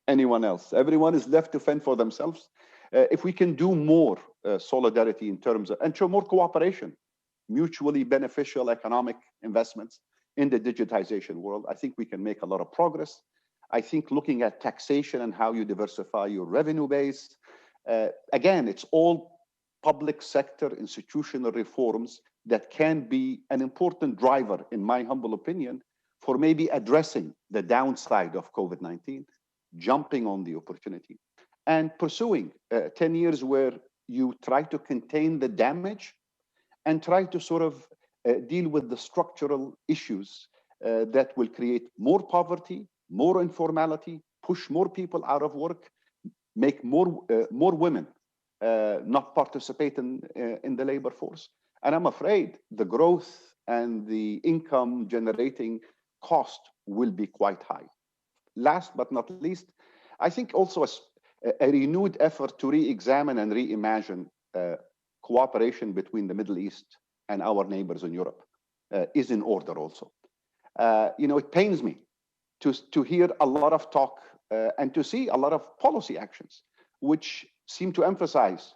anyone else. Everyone is left to fend for themselves. If we can do more solidarity in terms of, and show more cooperation, mutually beneficial economic investments in the digitization world, I think we can make a lot of progress. I think looking at taxation and how you diversify your revenue base, again, it's all public sector institutional reforms that can be an important driver, in my humble opinion, for maybe addressing the downside of COVID-19, jumping on the opportunity, and pursuing 10 years where you try to contain the damage and try to sort of deal with the structural issues that will create more poverty, more informality, push more people out of work, make more women not participate in the labor force. And I'm afraid the growth and the income generating cost will be quite high. Last but not least, I think also a renewed effort to re-examine and reimagine cooperation between the Middle East and our neighbors in Europe is in order also. It pains me to hear a lot of talk and to see a lot of policy actions which seem to emphasize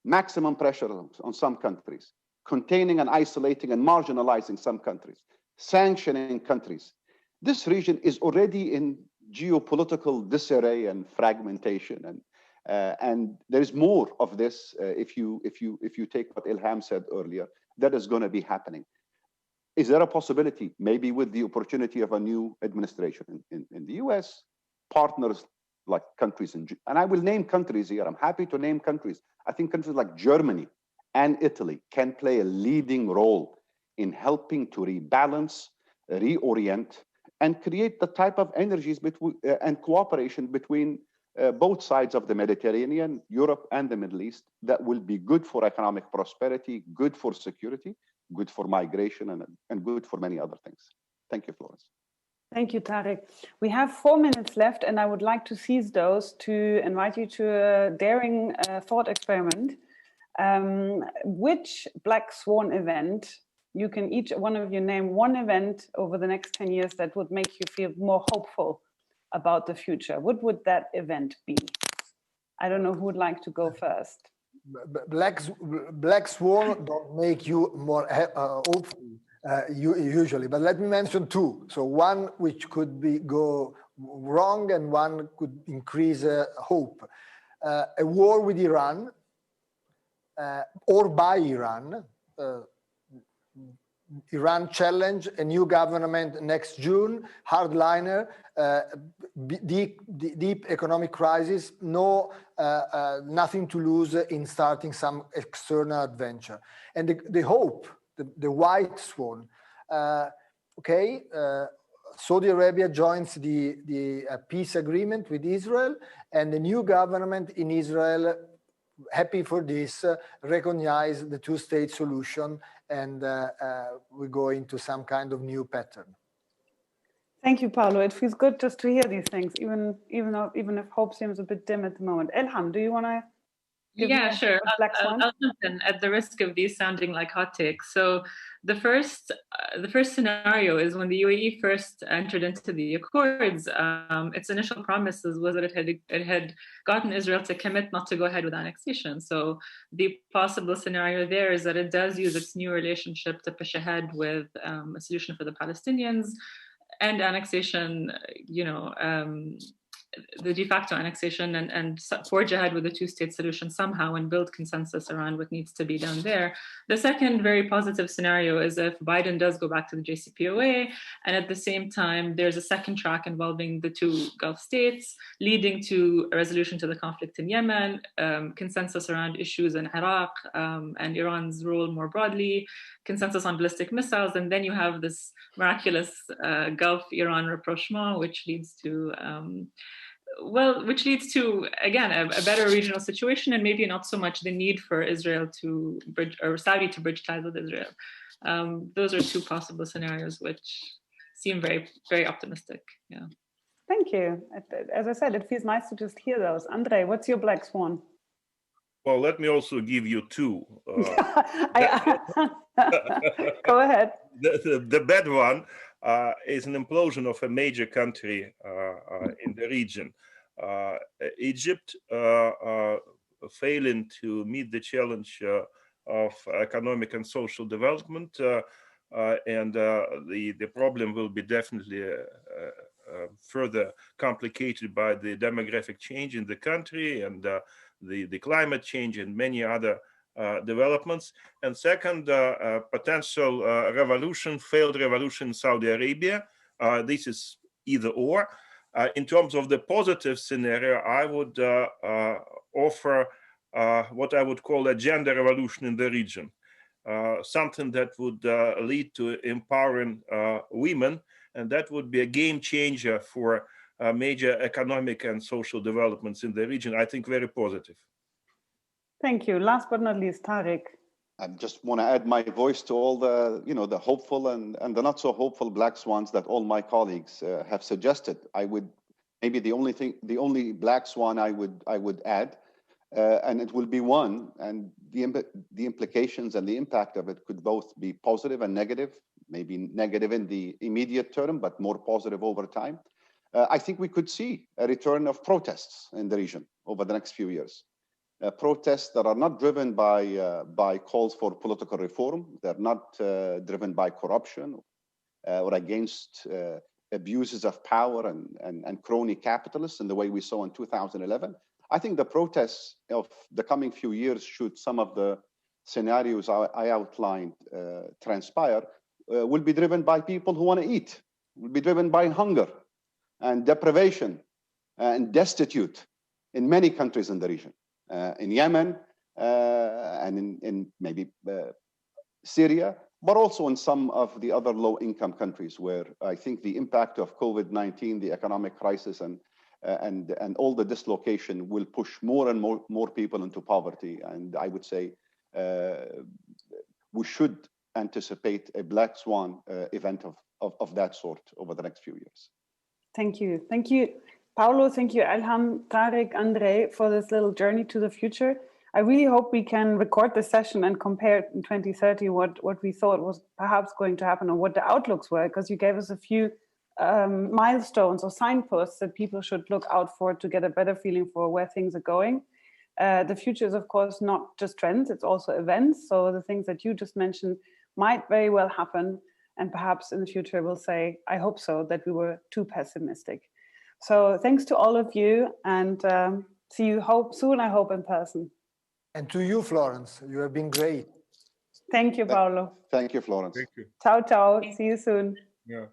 maximum pressure on some countries, containing and isolating and marginalizing some countries, sanctioning countries. This region is already in geopolitical disarray and fragmentation, and there is more of this. If you take what Ilham said earlier, that is going to be happening. Is there a possibility, maybe with the opportunity of a new administration in the US, partners like countries, and I will name countries here, I'm happy to name countries. I think countries like Germany and Italy can play a leading role in helping to rebalance, reorient, and create the type of energies and cooperation between both sides of the Mediterranean, Europe and the Middle East, that will be good for economic prosperity, good for security, good for migration, and good for many other things. Thank you, Florence. Thank you, Tariq. We have 4 minutes left, and I would like to seize those to invite you to a daring thought experiment. Which black swan event, you can each one of you name one event over the next 10 years that would make you feel more hopeful about the future. What would that event be? I don't know who would like to go first. Black swan don't make you more hopeful usually, but let me mention two. So one which could go wrong and one could increase hope. A war with Iran or by Iran. Iran challenge a new government next June, hardliner, deep economic crisis, nothing to lose in starting some external adventure. And the hope, the white swan, Saudi Arabia joins the peace agreement with Israel, and the new government in Israel, happy for this, recognize the two-state solution, and we go into some kind of new pattern. Thank you, Paolo. It feels good just to hear these things, even if hope seems a bit dim at the moment. Elham, do you want to? Yeah, sure. I'll jump in at the risk of these sounding like hot takes. So the first scenario is when the UAE first entered into the Accords. Its initial promises was that it had gotten Israel to commit not to go ahead with annexation. So the possible scenario there is that it does use its new relationship to push ahead with a solution for the Palestinians and annexation, the de facto annexation, and forge ahead with a two-state solution somehow and build consensus around what needs to be done there. The second very positive scenario is if Biden does go back to the JCPOA, and at the same time, there's a second track involving the two Gulf states, leading to a resolution to the conflict in Yemen, consensus around issues in Iraq and Iran's role more broadly, consensus on ballistic missiles, and then you have this miraculous Gulf-Iran rapprochement, which leads to again a better regional situation, and maybe not so much the need for Israel to bridge, or Saudi to bridge ties with Israel. Those are two possible scenarios which seem very, very optimistic. Yeah. Thank you. As I said, it feels nice to just hear those. Andre, what's your black swan? Well, let me also give you two. Go ahead. The bad one is an implosion of a major country in the region. Egypt failing to meet the challenge of economic and social development, and the problem will be definitely further complicated by the demographic change in the country and the climate change and many other developments. And second, potential failed revolution in Saudi Arabia. This is either or. In terms of the positive scenario, I would offer what I would call a gender revolution in the region, something that would lead to empowering women, and that would be a game changer for major economic and social developments in the region. I think very positive. Thank you. Last but not least, Tariq. I just want to add my voice to all the, the hopeful and the not so hopeful black swans that all my colleagues have suggested. I would maybe the only black swan I would add, and it will be one, and the implications and the impact of it could both be positive and negative. Maybe negative in the immediate term, but more positive over time. I think we could see a return of protests in the region over the next few years. Protests that are not driven by calls for political reform. They're not driven by corruption or against abuses of power and crony capitalists in the way we saw in 2011. I think the protests of the coming few years, should some of the scenarios I outlined transpire, will be driven by people who want to eat, will be driven by hunger and deprivation and destitute in many countries in the region, in Yemen and in maybe Syria, but also in some of the other low-income countries where I think the impact of COVID-19, the economic crisis, and all the dislocation will push more and more people into poverty. And I would say we should anticipate a black swan event of that sort over the next few years. Thank you. Thank you, Paulo. Thank you, Elham, Tariq, Andre, for this little journey to the future. I really hope we can record this session and compare in 2030 what we thought was perhaps going to happen or what the outlooks were, because you gave us a few milestones or signposts that people should look out for to get a better feeling for where things are going. The future is, of course, not just trends, it's also events. So the things that you just mentioned might very well happen. And perhaps in the future we'll say, I hope so, that we were too pessimistic. So thanks to all of you, and see you soon, I hope, in person. And to you, Florence, you have been great. Thank you, Paulo. Thank you, Florence. Thank you. Ciao, ciao. See you soon. Yeah.